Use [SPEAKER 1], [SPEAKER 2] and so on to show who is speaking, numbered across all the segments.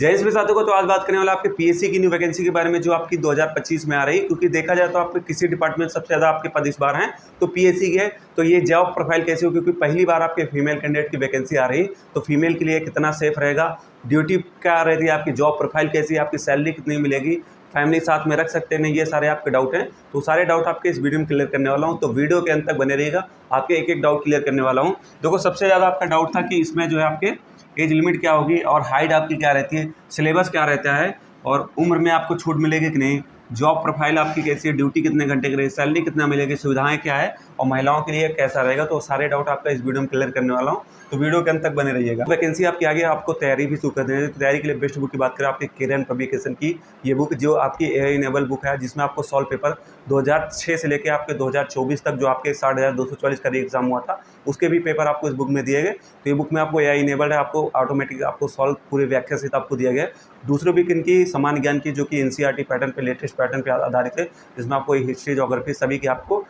[SPEAKER 1] जय श्री साथियों को, तो आज बात करने वाला आपके पीएससी की न्यू वैकेंसी के बारे में जो आपकी 2025 में आ रही है। क्योंकि देखा जाए तो आपके किसी डिपार्टमेंट सबसे ज़्यादा आपके पद इस बार हैं तो पीएससी के है। तो ये जॉब प्रोफाइल कैसे हो, क्योंकि पहली बार आपके फीमेल कैंडिडेट की वैकेंसी आ रही, तो फीमेल के लिए कितना सेफ रहेगा, ड्यूटी क्या रहती है, आपकी जॉब प्रोफाइल कैसी है, आपकी सैलरी कितनी मिलेगी, फैमिली साथ में रख सकते हैं नहीं, ये सारे आपके डाउट हैं। तो सारे डाउट आपके इस वीडियो में क्लियर करने वाला हूँ, तो वीडियो के अंत तक बने रहिएगा। आपके एक एक डाउट क्लियर करने वाला हूँ। देखो, सबसे ज़्यादा आपका डाउट था कि इसमें जो है आपके एज लिमिट क्या होगी और हाइट आपकी क्या रहती है, सिलेबस क्या रहता है और उम्र में आपको छूट मिलेगी कि नहीं, जॉब प्रोफाइल आपकी कैसी है, ड्यूटी कितने घंटे की रहेगी, सैलरी कितना मिलेगी, सुविधाएं क्या है और महिलाओं के लिए कैसा रहेगा। तो सारे डाउट आपका इस वीडियो में क्लियर करने वाला हूँ, तो वीडियो के अंत तक बने रहिएगा। वैकेंसी आपकी आगे आपको तैयारी भी शुरू कर देनी है। तो तैयारी के लिए बेस्ट बुक की बात करें, आपके केरियर पब्लिकेशन की ये बुक जो आपकी AI इनेबल बुक है, जिसमें आपको सॉल्व पेपर 2006 से लेकर आपके 2024 तक जो आपके 60,244 का एग्जाम हुआ था उसके भी पेपर आपको इस बुक में दिए गए। तो ये बुक में आपको AI इनेबल्ड है, आपको ऑटोमेटिक आपको सॉल्व पूरे व्याख्या सहित आपको दिया गया है। दूसरी बुक इनकी सामान्य ज्ञान की जो कि NCERT पैटर्न पे, लेटेस्ट पैटर्न पे आधारित है, जिसमें आपको हिस्ट्री, ज्योग्राफी सभी की आपको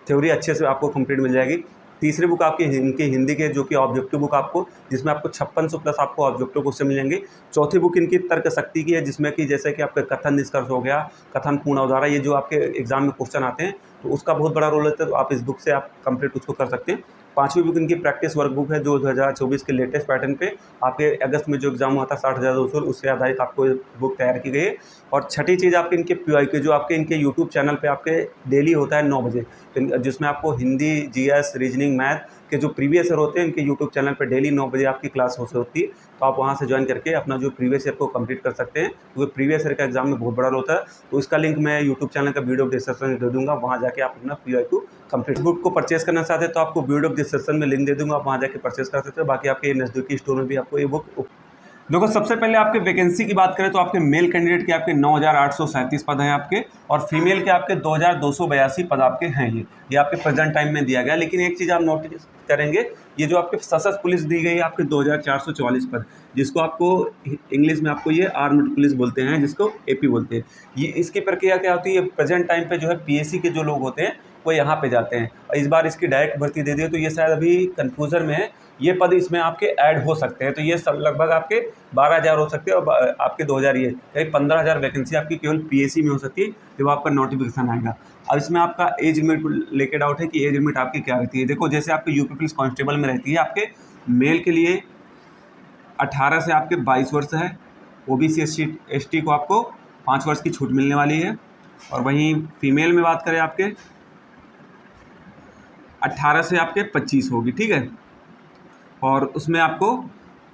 [SPEAKER 1] थ्योरी अच्छे से आपको कंप्लीट मिल जाएगी। तीसरी बुक आपकी इनकी हिंदी के जो कि ऑब्जेक्टिव बुक आपको, जिसमें आपको 5600 प्लस आपको ऑब्जेक्टिव क्वेश्चन मिलेंगे। चौथी बुक इनकी तर्क शक्ति की है, जिसमें कि जैसे कि आपका कथन निष्कर्ष हो गया, कथन पूर्ण अवधारणा, ये जो आपके एग्जाम में क्वेश्चन आते हैं तो उसका बहुत बड़ा रोल रहता है। तो आप इस बुक से आप कंप्लीट उसको कर सकते हैं। पांचवी बुक इनकी प्रैक्टिस वर्क बुक है, जो 2024 के लेटेस्ट पैटर्न पे आपके अगस्त में जो एग्जाम हुआ था 60,200, उससे आधारित आपको बुक तैयार की गई है। और छठी चीज़ आपके इनके PYQ जो आपके इनके यूट्यूब चैनल पे आपके डेली होता है 9 बजे, जिसमें आपको हिंदी, GS, रीजनिंग, मैथ के जो प्रीवियस ईयर होते हैं इनके यूट्यूब चैनल पे डेली 9 बजे आपकी क्लास होती है। तो आप वहाँ से ज्वाइन करके अपना जो प्रीवियस ईयर को कंप्लीट कर सकते हैं, क्योंकि प्रीवियस ईयर का एग्जाम में बहुत बड़ा होता है। तो इसका लिंक मैं यूट्यूब चैनल का वीडियो डिस्क्रिप्शन में दे दूँगा, वहाँ जाके आप अपना PYQ कंप्लीट। बुक को परचेस करना चाहते हैं तो आपको वीडियो डिस्क्रिप्शन में लिंक दे दूँगा, आप वहाँ जाके परचेस कर सकते हो। बाकी आपके नज़दीकी स्टोर में भी आपको ये बुक। देखो, सबसे पहले आपके वैकेंसी की बात करें तो आपके मेल कैंडिडेट के आपके 9,837 पद हैं आपके, और फीमेल के आपके 2,282 पद आपके हैं। ये आपके प्रेजेंट टाइम में दिया गया। लेकिन एक चीज़ आप नोटिस करेंगे, ये जो आपके सशस्त्र पुलिस दी गई है आपके 2,444 पद, जिसको आपको इंग्लिश में आपको ये आर्म्ड पुलिस बोलते हैं, जिसको AP बोलते हैं। ये इसकी प्रक्रिया क्या होती है, प्रेजेंट टाइम पे जो है PSC के जो लोग होते हैं वो यहाँ पे जाते हैं, और इस बार इसकी डायरेक्ट भर्ती दे दी है। तो ये शायद अभी कन्फ्यूजन में है, ये पद इसमें आपके ऐड हो सकते हैं। तो ये सब लगभग आपके 12,000 हो सकते हैं, और आपके 2,000 ये करीब 15,000 वैकेंसी आपकी केवल PSC में हो सकती है जब आपका नोटिफिकेशन आएगा। अब इसमें आपका एज लिमिट लेके डाउट है कि एज लिमिट आपकी क्या रहती है। देखो, जैसे आपके यूपी पुलिस कांस्टेबल में रहती है, आपके मेल के लिए 18 से आपके 22 वर्ष है, OBC ST को आपको 5 वर्ष की छूट मिलने वाली है। और वहीं फीमेल में बात करें आपके 18 से आपके 25 होगी, ठीक है, और उसमें आपको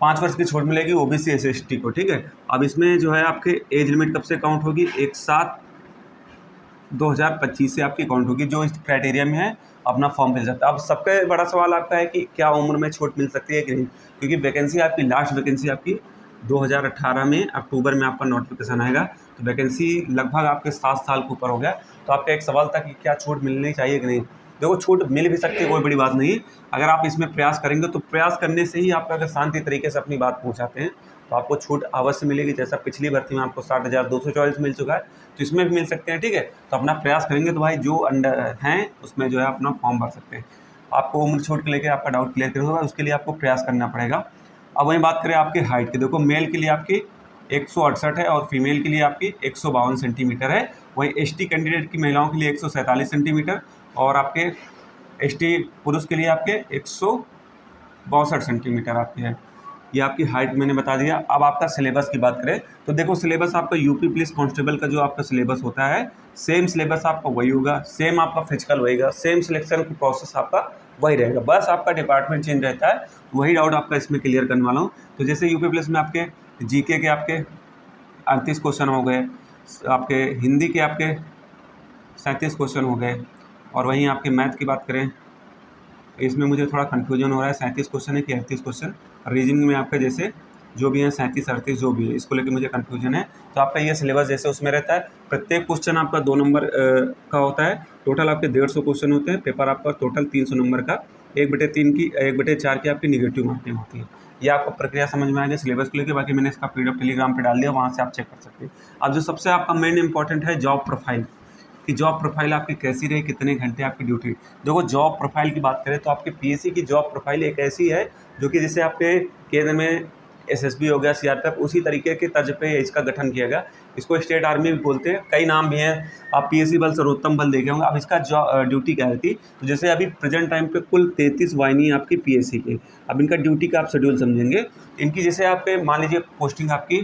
[SPEAKER 1] 5 वर्ष की छूट मिलेगी OBC ST को, ठीक है। अब इसमें जो है आपके एज लिमिट कब से काउंट होगी, 1/7/2025 से आपकी काउंट होगी। जो इस क्राइटेरिया में है अपना फॉर्म फिल सकता है। अब सबसे बड़ा सवाल आपका है कि क्या उम्र में छूट मिल सकती है कि नहीं, क्योंकि वैकेंसी आपकी लास्ट वैकेंसी आपकी 2018 में अक्टूबर में आपका नोटिफिकेशन आएगा। तो वैकेंसी लगभग आपके 7 साल के ऊपर हो गया। तो आपका एक सवाल था कि क्या छूट मिलनी चाहिए कि नहीं। देखो, छूट मिल भी सकती है, कोई बड़ी बात नहीं। अगर आप इसमें प्रयास करेंगे तो प्रयास करने से ही आपका, अगर शांति तरीके से अपनी बात पहुंचाते हैं तो आपको छूट अवश्य मिलेगी। जैसा पिछली भर्ती में आपको 60,244 मिल चुका है, तो इसमें भी मिल सकते हैं, ठीक है। तो अपना प्रयास करेंगे तो भाई जो अंडर हैं उसमें जो है अपना फॉर्म भर सकते हैं। आपको उम्र छूट के लेकर आपका डाउट क्लियर करना होगा, उसके लिए आपको प्रयास करना पड़ेगा। अब वहीं बात करें आपकी हाइट की, देखो मेल के लिए आपकी 168 है और फीमेल के लिए आपकी 152 सेंटीमीटर है। वहीं ST कैंडिडेट की महिलाओं के लिए 147 सेंटीमीटर, और आपके ST पुरुष के लिए आपके 162 सेंटीमीटर आपकी है। ये आपकी हाइट मैंने बता दिया। अब आपका सिलेबस की बात करें तो देखो, सिलेबस आपका यूपी पुलिस कांस्टेबल का जो आपका सिलेबस होता है, सेम सिलेबस आपका वही होगा, सेम आपका फिजिकल होएगा, सेम सिलेक्शन की प्रोसेस आपका वही रहेगा, बस आपका डिपार्टमेंट चेंज रहता है। वही डाउट आपका इसमें क्लियर करने वाला हूँ। तो जैसे यूपी पुलिस में आपके GK के आपके 38 क्वेश्चन हो गए, आपके हिंदी के आपके 37 क्वेश्चन हो गए, और वहीं आपके मैथ की बात करें इसमें मुझे थोड़ा कन्फ्यूजन हो रहा है, 37 क्वेश्चन है कि 38 क्वेश्चन। रीजनिंग में आपके जैसे जो भी हैं 37, 38 जो भी है, इसको लेकर मुझे कन्फ्यूजन है। तो आपका ये सिलेबस जैसे उसमें रहता है, प्रत्येक क्वेश्चन आपका 2 नंबर का होता है। टोटल आपके 150 क्वेश्चन होते हैं। पेपर आपका टोटल 300 नंबर का, 1/3 की 1/4 की आपकी निगेटिव मार्किंग होती है। ये आपको प्रक्रिया समझ में आ गया सिलेबस को लेकर। बाकी मैंने इसका PDF टेलीग्राम पे डाल दिया, वहाँ से आप चेक कर सकते हैं। अब जो सबसे आपका मेन इंपॉर्टेंट है जॉब प्रोफाइल, कि जॉब प्रोफाइल आपकी कैसी रही, कितने घंटे आपकी ड्यूटी। देखो, जॉब प्रोफाइल की बात करें तो आपके PSC की जॉब प्रोफाइल एक ऐसी है जो कि जैसे आपके केंद्र में एसएसबी हो गया, सीआरपीएफ, उसी तरीके के तर्ज पे इसका गठन किया गया। इसको स्टेट आर्मी भी बोलते हैं, कई नाम भी हैं। आप पीएसी बल, सर्वोत्तम बल देखे होंगे। अब इसका ड्यूटी क्या रहती, तो जैसे अभी प्रेजेंट टाइम पे कुल 33 वाहिनी आपकी पीएसी की। अब इनका ड्यूटी का आप शेड्यूल समझेंगे। इनकी जैसे आपके मान लीजिए पोस्टिंग आपकी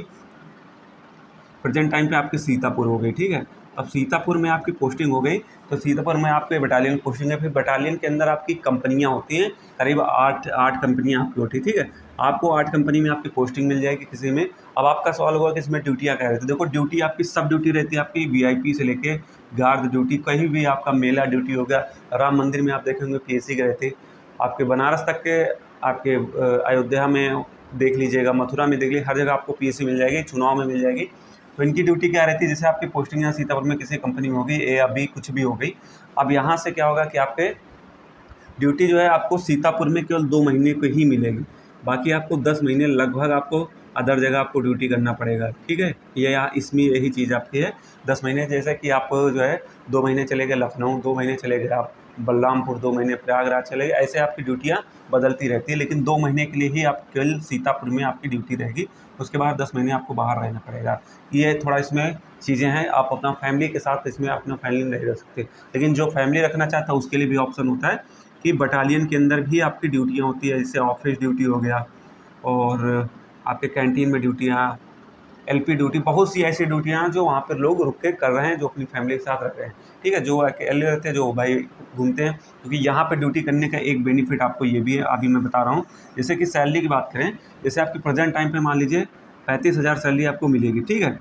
[SPEAKER 1] प्रेजेंट टाइम पे आपकी सीतापुर हो गई, ठीक है। अब सीतापुर में आपकी पोस्टिंग हो गई, तो सीतापुर में आपके बटालियन पोस्टिंग है। फिर बटालियन के अंदर आपकी कंपनियां होती हैं, करीब 8 कंपनियां आपकी होती हैं, ठीक है। आपको 8 कंपनी में आपकी पोस्टिंग मिल जाएगी किसी में। अब आपका सवाल होगा कि इसमें ड्यूटियाँ क्या रहती है। देखो ड्यूटी आपकी सब ड्यूटी रहती है आपकी, वीआईपी से लेके गार्ड ड्यूटी, कहीं भी आपका मेला ड्यूटी हो गया। राम मंदिर में आप देखेंगे पीएसी के रहते, आपके बनारस तक के, आपके अयोध्या में देख लीजिएगा, मथुरा में देख लीजिए, हर जगह आपको पीएसी मिल जाएगी, चुनाव में मिल जाएगी। तो इनकी ड्यूटी क्या रहती है, जैसे आपकी पोस्टिंग यहाँ सीतापुर में किसी कंपनी में होगी, ए या बी कुछ भी हो गई। अब यहाँ से क्या होगा कि आपके ड्यूटी जो है आपको सीतापुर में केवल 2 महीने को ही मिलेगी, बाकी आपको 10 महीने लगभग आपको अदर जगह आपको ड्यूटी करना पड़ेगा, ठीक है। ये यहाँ इसमें यही चीज़ आपकी है 10 महीने। जैसे कि आप जो है 2 महीने चले गए लखनऊ, 2 महीने चले गए आप बलरामपुर, 2 महीने प्रयागराज चले गए, ऐसे आपकी ड्यूटियाँ बदलती रहती है। लेकिन 2 महीने के लिए ही आप केवल सीतापुर में आपकी ड्यूटी रहेगी, उसके बाद 10 महीने आपको बाहर रहना पड़ेगा। ये थोड़ा इसमें चीज़ें हैं। आप अपना फैमिली के साथ इसमें अपना फैमिली नहीं रह सकते, लेकिन जो फैमिली रखना चाहता है उसके लिए भी ऑप्शन होता है कि बटालियन के अंदर भी आपकी ड्यूटियाँ होती है। जैसे ऑफिस ड्यूटी हो गया, और आपके कैंटीन में ड्यूटियाँ, एलपी ड्यूटी, बहुत सी ऐसी ड्यूटियाँ हैं जो वहाँ पर लोग रुक के कर रहे हैं, जो अपनी फैमिली के साथ रह रहे हैं, ठीक है। जो अकेले रहते हैं, जो भाई घूमते हैं, क्योंकि यहाँ पे ड्यूटी करने का एक बेनिफिट आपको ये भी है, अभी मैं बता रहा हूँ। जैसे कि सैलरी की बात करें, जैसे आपकी प्रेजेंट टाइम पे मान लीजिए 35,000 सैलरी आपको मिलेगी, ठीक है।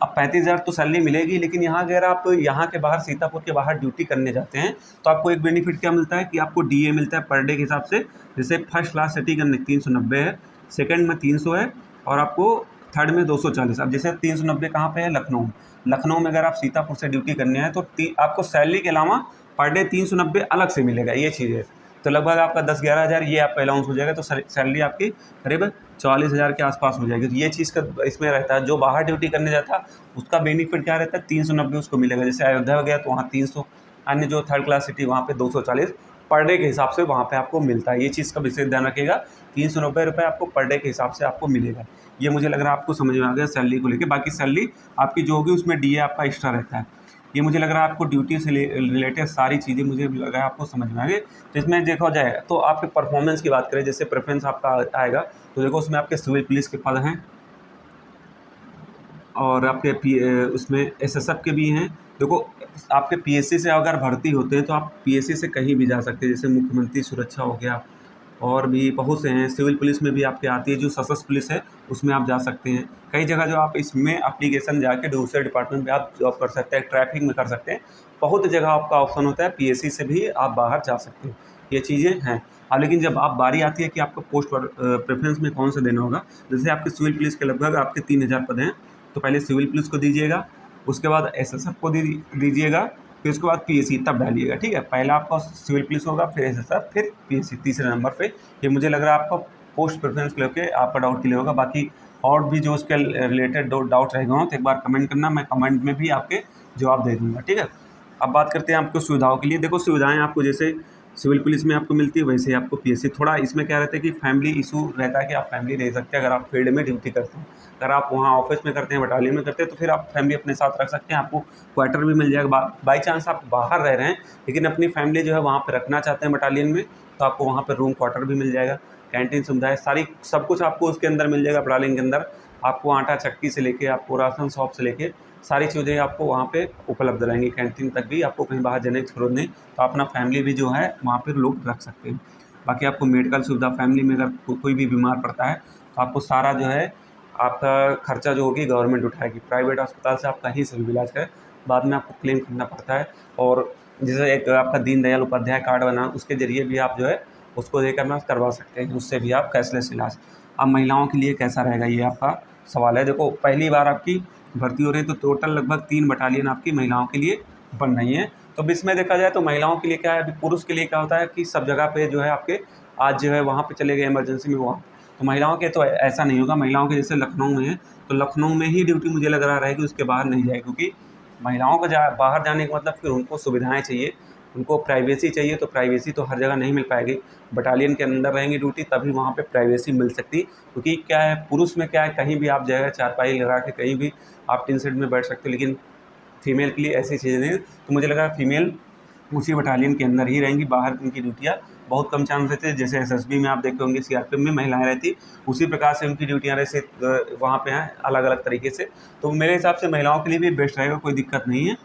[SPEAKER 1] अब 35,000 तो सैलरी मिलेगी, लेकिन यहाँ अगर आप यहाँ के बाहर सीतापुर के बाहर ड्यूटी करने जाते हैं तो आपको एक बेनिफिट क्या मिलता है कि आपको डीए मिलता है पर डे के हिसाब से। जैसे फर्स्ट क्लास सिटी का 390 है, सेकंड में 300 है, और आपको थर्ड में 240। अब जैसे 390 कहाँ पे है, लखनऊ। लखनऊ में अगर आप सीतापुर से ड्यूटी करने हैं तो आपको सैलरी के अलावा पर डे 390 अलग से मिलेगा, ये चीज़ है। तो लगभग आपका 10-11 हज़ार ये आपका अलाउंस हो जाएगा, तो सैलरी आपकी करीब 44,000 के आसपास हो जाएगी। तो ये चीज़ का इसमें रहता है। जो बाहर ड्यूटी करने जाता है उसका बेनिफिट क्या रहता है, 390 उसको मिलेगा। जैसे अयोध्या हो गया तो वहाँ 300, अन्य जो थर्ड क्लास सिटी वहाँ पे 240 पर डे के हिसाब से वहाँ पे आपको मिलता है। ये चीज़ का विशेष ध्यान रखिएगा, 390 रुपये आपको पर डे के हिसाब से आपको मिलेगा। ये मुझे लग रहा है आपको समझ में आ गया सैलरी को लेके। बाकी सैलरी आपकी जो होगी उसमें डीए आपका एक्स्ट्रा रहता है। ये मुझे लग रहा है आपको ड्यूटी से रिलेटेड सारी चीज़ें मुझे लग रहा है आपको समझ में आ गई। तो इसमें देखा जाए तो आपके परफॉर्मेंस की बात करें, जैसे प्रेफरेंस आपका आएगा, तो देखो उसमें आपके सिविल पुलिस के पद हैं, और आपके उसमें एसएसएफ के भी हैं। देखो आपके पीएससी से अगर भर्ती होते हैं तो आप पीएससी से कहीं भी जा सकते हैं, जैसे मुख्यमंत्री सुरक्षा हो गया, और भी बहुत से हैं। सिविल पुलिस में भी आपके आती है, जो सशस्त्र पुलिस है उसमें आप जा सकते हैं। कई जगह जो आप इसमें एप्लीकेशन जाके दूसरे डिपार्टमेंट में आप जॉब कर सकते हैं, ट्रैफिक में कर सकते हैं। बहुत जगह आपका ऑप्शन होता है, पीएससी से भी आप बाहर जा सकते हैं, ये चीज़ें हैं। हाँ, लेकिन जब आप बारी आती है कि आपको पोस्ट प्रेफरेंस में कौन सा देना होगा, जैसे आपके सिविल पुलिस के लगभग आपके 3,000 पद हैं, तो पहले सिविल पुलिस को दीजिएगा, उसके बाद एसएसएफ को दीजिएगा, फिर उसके बाद पीएससी तब डालिएगा, ठीक है। पहला आपका सिविल पुलिस होगा, फिर एसएसएफ, फिर पीएससी तीसरे नंबर पे। ये मुझे लग रहा है आपका पोस्ट प्रेफरेंस को लेकर आपका डाउट क्लियर होगा। बाकी और भी जो उसके रिलेटेड डाउट रहेगा तो एक बार कमेंट करना, मैं कमेंट में भी आपके जवाब दे दूँगा, ठीक है। अब बात करते हैं आपको सुविधाओं के लिए। देखो सुविधाएँ आपको जैसे सिविल पुलिस में आपको मिलती है वैसे ही आपको पीएससी। थोड़ा इसमें क्या रहता है कि फैमिली इशू रहता है कि आप फैमिली रह सकते हैं अगर आप फील्ड में ड्यूटी करते हैं। अगर आप वहाँ ऑफिस में करते हैं, बटालियन में करते हैं, तो फिर आप फैमिली अपने साथ रख सकते हैं, आपको क्वार्टर भी मिल जाएगा। बाई चांस आप बाहर रह रहे हैं लेकिन अपनी फैमिली जो है वहाँ पर रखना चाहते हैं बटालियन में, तो आपको वहाँ पर रूम क्वार्टर भी मिल जाएगा, कैंटीन सुविधाएँ सारी सब कुछ आपको उसके अंदर मिल जाएगा। बटालियन के अंदर आपको आटा चक्की से लेके आपको राशन शॉप से लेके सारी चीज़ें आपको वहाँ पे उपलब्ध रहेंगी, कैंटीन तक भी आपको कहीं बाहर जाने की ज़रूरत नहीं। तो अपना फैमिली भी जो है वहाँ पर लोग रख सकते हैं। बाकी आपको मेडिकल सुविधा, फैमिली में अगर कोई भी बीमार पड़ता है तो आपको सारा जो है आपका खर्चा जो होगी गवर्नमेंट उठाएगी। प्राइवेट अस्पताल से आप कहीं से भी इलाज करें, बाद में आपको क्लेम करना पड़ता है। और जैसे एक आपका दीनदयाल उपाध्याय कार्ड बना, उसके ज़रिए भी आप जो है उसको देकर ना करवा सकते हैं, उससे भी आप कैशलेस इलाज। अब महिलाओं के लिए कैसा रहेगा ये आपका सवाल है। देखो पहली बार आपकी भर्ती हो रही है तो टोटल लगभग 3 बटालियन आपकी महिलाओं के लिए बन रही हैं। तो अब इसमें देखा जाए तो महिलाओं के लिए क्या है, अभी पुरुष के लिए क्या होता है कि सब जगह पे जो है आपके आज जो है वहाँ पे चले गए इमरजेंसी में वहाँ, तो महिलाओं के तो ऐसा नहीं होगा। महिलाओं के जैसे लखनऊ में है तो लखनऊ में ही ड्यूटी मुझे लग रहा रहेगी, उसके बाहर नहीं जाए, क्योंकि महिलाओं को बाहर जाने का मतलब फिर उनको सुविधाएँ चाहिए। उनको प्राइवेसी चाहिए, तो प्राइवेसी तो हर जगह नहीं मिल पाएगी। बटालियन के अंदर रहेंगी ड्यूटी तभी वहाँ पे प्राइवेसी मिल सकती, क्योंकि क्या है पुरुष में क्या है कहीं भी आप जाएगा चारपाई लगा के कहीं भी आप टीन शेड में बैठ सकते हो, लेकिन फीमेल के लिए ऐसी चीज़ें नहीं। तो मुझे लगा फीमेल उसी बटालियन के अंदर ही रहेंगी, बाहर उनकी ड्यूटियाँ बहुत कम चांस रहते हैं। जैसे एसएसबी में आप देखे होंगे, सीआरपीएफ में महिलाएं रहती, उसी प्रकार से उनकी ड्यूटियाँ रहती वहाँ पे हैं अलग अलग तरीके से। तो मेरे हिसाब से महिलाओं के लिए भी बेस्ट रहेगा, कोई दिक्कत नहीं है,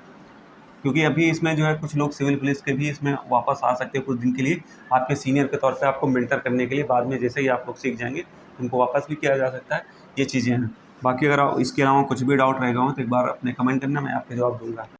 [SPEAKER 1] क्योंकि अभी इसमें जो है कुछ लोग सिविल पुलिस के भी इसमें वापस आ सकते हैं कुछ दिन के लिए, आपके सीनियर के तौर पे आपको मेंटर करने के लिए। बाद में जैसे ही आप लोग सीख जाएंगे उनको वापस भी किया जा सकता है, ये चीज़ें हैं। बाकी अगर इसके अलावा कुछ भी डाउट रहेगा हो तो एक बार अपने कमेंट करना, मैं आपके जवाब दूंगा।